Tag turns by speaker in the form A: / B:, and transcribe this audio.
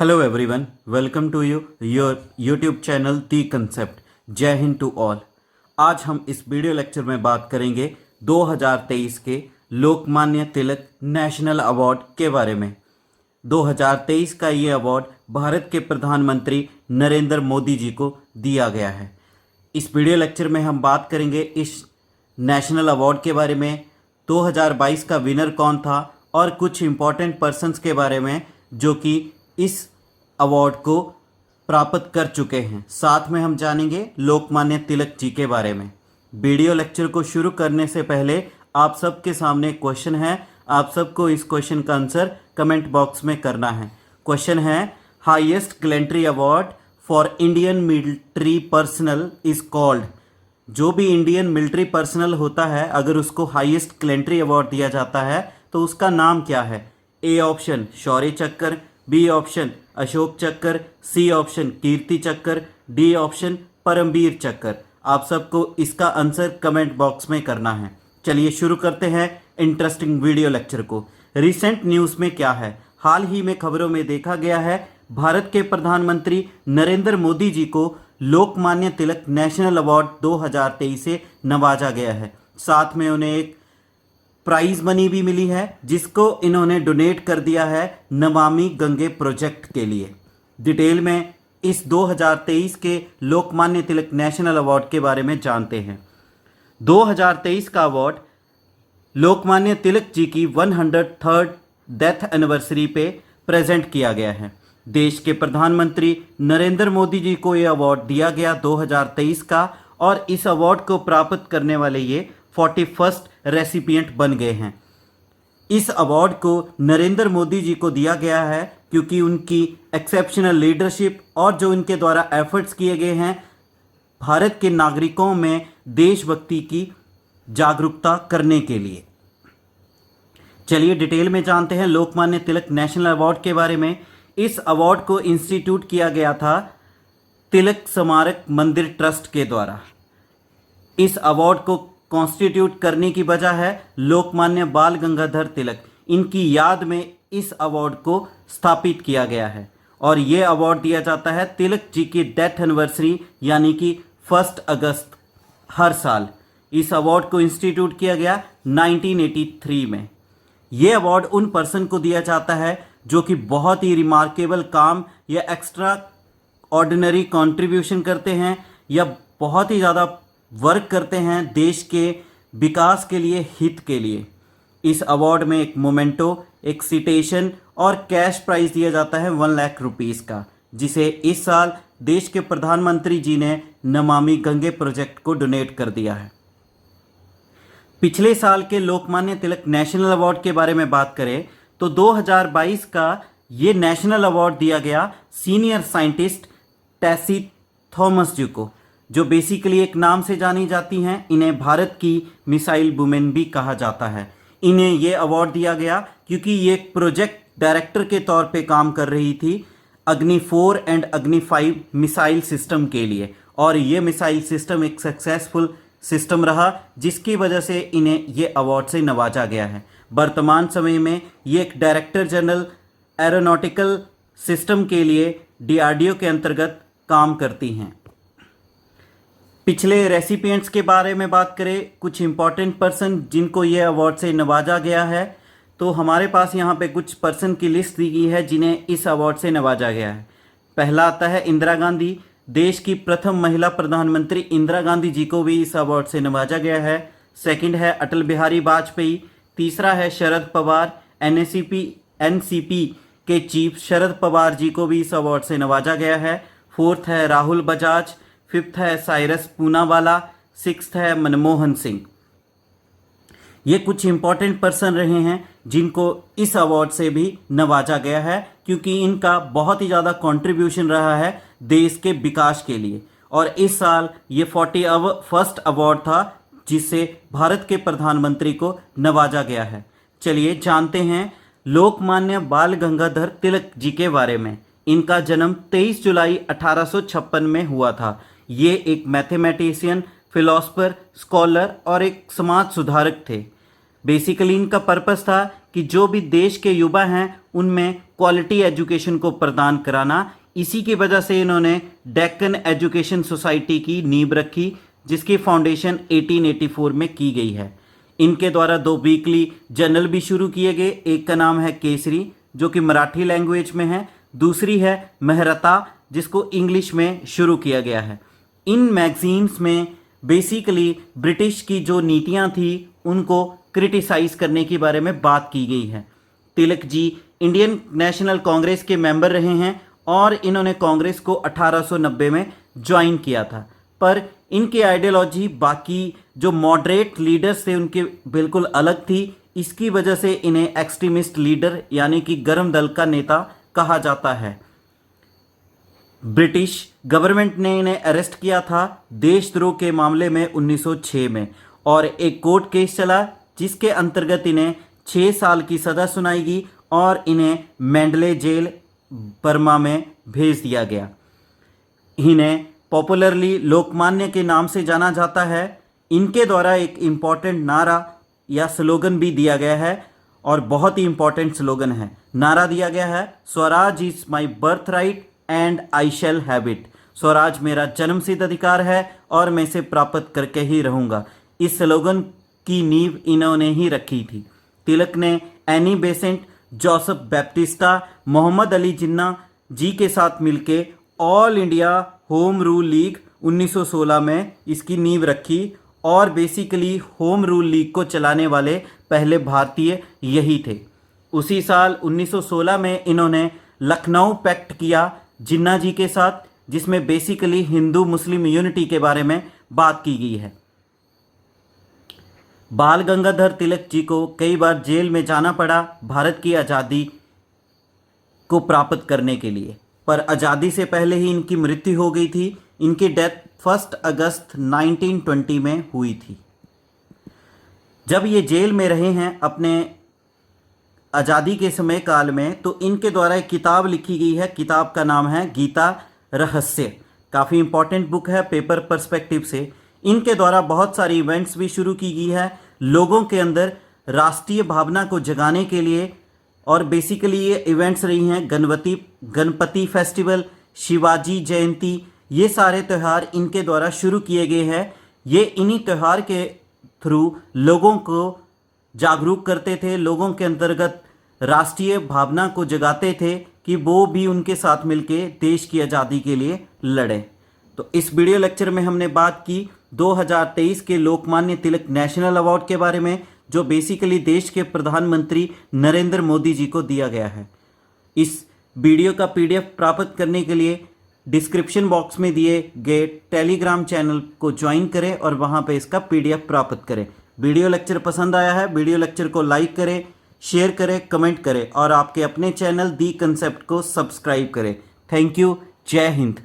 A: Hello everyone, welcome to your YouTube channel the concept. जय हिंद to all. आज हम इस वीडियो लेक्चर में बात करेंगे 2023 के लोकमान्य तिलक नेशनल अवार्ड के बारे में। 2023 का ये अवार्ड भारत के प्रधानमंत्री नरेंद्र मोदी जी को दिया गया है। इस वीडियो लेक्चर में हम बात करेंगे इस नेशनल अवार्ड के बारे में, 2022 का विनर कौन था और कुछ इम्पोर्टेंट पर्सन्स के बारे में जो कि इस अवार्ड को प्राप्त कर चुके हैं। साथ में हम जानेंगे लोकमान्य तिलक जी के बारे में। वीडियो लेक्चर को शुरू करने से पहले आप सबके सामने क्वेश्चन है। आप सबको इस क्वेश्चन का आंसर कमेंट बॉक्स में करना है। क्वेश्चन है, highest gallantry award for Indian military personnel is called. जो भी इंडियन मिलिट्री पर्सनल होता है, अगर उसको हाईएस्ट गैलेंट्री अवार्ड दिया जाता है तो उसका नाम क्या है? ए ऑप्शन शौर्य चक्र, बी ऑप्शन अशोक चक्र, सी ऑप्शन कीर्ति चक्र, डी ऑप्शन परमवीर चक्र। आप सबको इसका आंसर कमेंट बॉक्स में करना है। चलिए शुरू करते हैं इंटरेस्टिंग वीडियो लेक्चर को। रिसेंट न्यूज़ में क्या है? हाल ही में खबरों में देखा गया है भारत के प्रधानमंत्री नरेंद्र मोदी जी को लोकमान्य तिलक नेशनल अवार्ड 2023 से नवाजा गया है। साथ में उन्हें एक प्राइज मनी भी मिली है जिसको इन्होंने डोनेट कर दिया है नमामि गंगे प्रोजेक्ट के लिए। डिटेल में इस 2023 के लोकमान्य तिलक नेशनल अवार्ड के बारे में जानते हैं। 2023 का अवार्ड लोकमान्य तिलक जी की 103rd डेथ एनिवर्सरी पे प्रेजेंट किया गया है। देश के प्रधानमंत्री नरेंद्र मोदी जी को यह अवार्ड दिया गया 2023 का, और इस अवार्ड को प्राप्त करने वाले ये 41st रेसिपिएंट बन गए हैं। इस अवार्ड को नरेंद्र मोदी जी को दिया गया है क्योंकि उनकी एक्सेप्शनल लीडरशिप और जो उनके द्वारा एफर्ट्स किए गए हैं भारत के नागरिकों में देशभक्ति की जागरूकता करने के लिए। चलिए डिटेल में जानते हैं लोकमान्य तिलक नेशनल अवार्ड के बारे में। इस अवार्ड को इंस्टीट्यूट किया गया था तिलक स्मारक मंदिर ट्रस्ट के द्वारा। इस अवार्ड को कॉन्स्टिट्यूट करने की वजह है लोकमान्य बाल गंगाधर तिलक, इनकी याद में इस अवार्ड को स्थापित किया गया है। और ये अवार्ड दिया जाता है तिलक जी की डेथ एनिवर्सरी यानी कि 1 अगस्त हर साल। इस अवार्ड को इंस्टीट्यूट किया गया 1983 में। ये अवार्ड उन पर्सन को दिया जाता है जो कि बहुत ही रिमार्केबल काम या एक्स्ट्रा ऑर्डिनरी कंट्रीब्यूशन करते हैं या बहुत ही ज़्यादा वर्क करते हैं देश के विकास के लिए, हित के लिए। इस अवार्ड में एक मोमेंटो, एक सिटेशन और कैश प्राइज दिया जाता है 1 लाख रुपीज़ का, जिसे इस साल देश के प्रधानमंत्री जी ने नमामि गंगे प्रोजेक्ट को डोनेट कर दिया है। पिछले साल के लोकमान्य तिलक नेशनल अवार्ड के बारे में बात करें तो 2022 का ये नेशनल अवार्ड दिया गया सीनियर साइंटिस्ट टेसी थॉमस जी को, जो बेसिकली एक नाम से जानी जाती हैं। इन्हें भारत की मिसाइल वुमेन भी कहा जाता है। इन्हें ये अवार्ड दिया गया क्योंकि ये एक प्रोजेक्ट डायरेक्टर के तौर पे काम कर रही थी अग्नि 4 एंड अग्नि 5 मिसाइल सिस्टम के लिए, और ये मिसाइल सिस्टम एक सक्सेसफुल सिस्टम रहा जिसकी वजह से इन्हें ये अवार्ड से नवाजा गया है। वर्तमान समय में ये एक डायरेक्टर जनरल एरोनॉटिकल सिस्टम के लिए DRDO के अंतर्गत काम करती हैं। पिछले रेसिपिएंट्स के बारे में बात करें, कुछ इंपॉर्टेंट पर्सन जिनको ये अवार्ड से नवाजा गया है, तो हमारे पास यहाँ पे कुछ पर्सन की लिस्ट दी गई है जिन्हें इस अवार्ड से नवाजा गया है। पहला आता है इंदिरा गांधी। देश की प्रथम महिला प्रधानमंत्री इंदिरा गांधी जी को भी इस अवार्ड से नवाजा गया है। सेकंड है अटल बिहारी वाजपेयी। तीसरा है शरद पवार। NCP के चीफ शरद पवार जी को भी इस अवार्ड से नवाजा गया है। फोर्थ है राहुल बजाज। फिफ्थ है साइरस पूनावाला। सिक्स्थ है मनमोहन सिंह। ये कुछ इंपॉर्टेंट पर्सन रहे हैं जिनको इस अवार्ड से भी नवाजा गया है क्योंकि इनका बहुत ही ज़्यादा कंट्रीब्यूशन रहा है देश के विकास के लिए। और इस साल ये 41st अवार्ड था जिससे भारत के प्रधानमंत्री को नवाजा गया है। चलिए जानते हैं लोकमान्य बाल गंगाधर तिलक जी के बारे में। इनका जन्म 23 जुलाई 1856 में हुआ था। ये एक मैथमेटिशियन, फिलोसफर, स्कॉलर और एक समाज सुधारक थे। बेसिकली इनका पर्पस था कि जो भी देश के युवा हैं उनमें क्वालिटी एजुकेशन को प्रदान कराना। इसी की वजह से इन्होंने डेक्कन एजुकेशन सोसाइटी की नींव रखी, जिसकी फाउंडेशन 1884 में की गई है। इनके द्वारा 2 वीकली जर्नल भी शुरू किए गए। एक का नाम है केसरी, जो कि मराठी लैंग्वेज में है, दूसरी है मेहरता, जिसको इंग्लिश में शुरू किया गया है। इन मैगजीन्स में बेसिकली ब्रिटिश की जो नीतियां थी उनको क्रिटिसाइज करने के बारे में बात की गई है। तिलक जी इंडियन नेशनल कांग्रेस के मेंबर रहे हैं और इन्होंने कांग्रेस को 1890 में ज्वाइन किया था, पर इनकी आइडियोलॉजी बाकी जो मॉडरेट लीडर्स थे उनके बिल्कुल अलग थी। इसकी वजह से इन्हें एक्सट्रीमिस्ट लीडर यानी कि गर्म दल का नेता कहा जाता है। ब्रिटिश गवर्नमेंट ने इन्हें अरेस्ट किया था देशद्रोह के मामले में 1906 में, और एक कोर्ट केस चला जिसके अंतर्गत इन्हें 6 साल की सज़ा सुनाई गई और इन्हें मैंडले जेल बर्मा में भेज दिया गया। इन्हें पॉपुलरली लोकमान्य के नाम से जाना जाता है। इनके द्वारा एक इम्पॉर्टेंट नारा या स्लोगन भी दिया गया है और बहुत ही इम्पॉर्टेंट स्लोगन है। नारा दिया गया है, Swaraj is my birth right and I shall have it. Swaraj मेरा जन्मसिद्ध अधिकार है और मैं इसे प्राप्त करके ही रहूँगा। इस स्लोगन की नींव इन्होंने ही रखी थी। तिलक ने एनी बेसेंट, जोसेफ बैप्टिस्टा, मोहम्मद अली जिन्ना जी के साथ मिलके All India Home Rule League 1916 में इसकी नींव रखी और बेसिकली होम रूल लीग को चलाने वाले पहले भारतीय यही थे। उसी साल 1916 में इन्होंने लखनऊ पैक्ट किया जिन्ना जी के साथ, जिसमें बेसिकली हिंदू मुस्लिम यूनिटी के बारे में बात की गई है। बाल गंगाधर तिलक जी को कई बार जेल में जाना पड़ा भारत की आज़ादी को प्राप्त करने के लिए, पर आज़ादी से पहले ही इनकी मृत्यु हो गई थी। इनकी डेथ 1 अगस्त 1920 में हुई थी। जब ये जेल में रहे हैं अपने आज़ादी के समय काल में, तो इनके द्वारा एक किताब लिखी गई है। किताब का नाम है गीता रहस्य। काफ़ी इंपॉर्टेंट बुक है पेपर पर्सपेक्टिव से। इनके द्वारा बहुत सारी इवेंट्स भी शुरू की गई है लोगों के अंदर राष्ट्रीय भावना को जगाने के लिए, और बेसिकली ये इवेंट्स रही हैं गणपति फेस्टिवल, शिवाजी जयंती, ये सारे त्यौहार इनके द्वारा शुरू किए गए हैं। ये इन्हीं त्यौहार के थ्रू लोगों को जागरूक करते थे, लोगों के अंतर्गत राष्ट्रीय भावना को जगाते थे कि वो भी उनके साथ मिलके देश की आज़ादी के लिए लड़े। तो इस वीडियो लेक्चर में हमने बात की 2023 के लोकमान्य तिलक नेशनल अवार्ड के बारे में, जो बेसिकली देश के प्रधानमंत्री नरेंद्र मोदी जी को दिया गया है। इस वीडियो का PDF प्राप्त करने के लिए डिस्क्रिप्शन बॉक्स में दिए गए टेलीग्राम चैनल को ज्वाइन करें और वहां पे इसका PDF प्राप्त करें। वीडियो लेक्चर पसंद आया है, वीडियो लेक्चर को लाइक करें, शेयर करें, कमेंट करें और आपके अपने चैनल दी कंसेप्ट को सब्सक्राइब करें। Thank you. जय हिंद।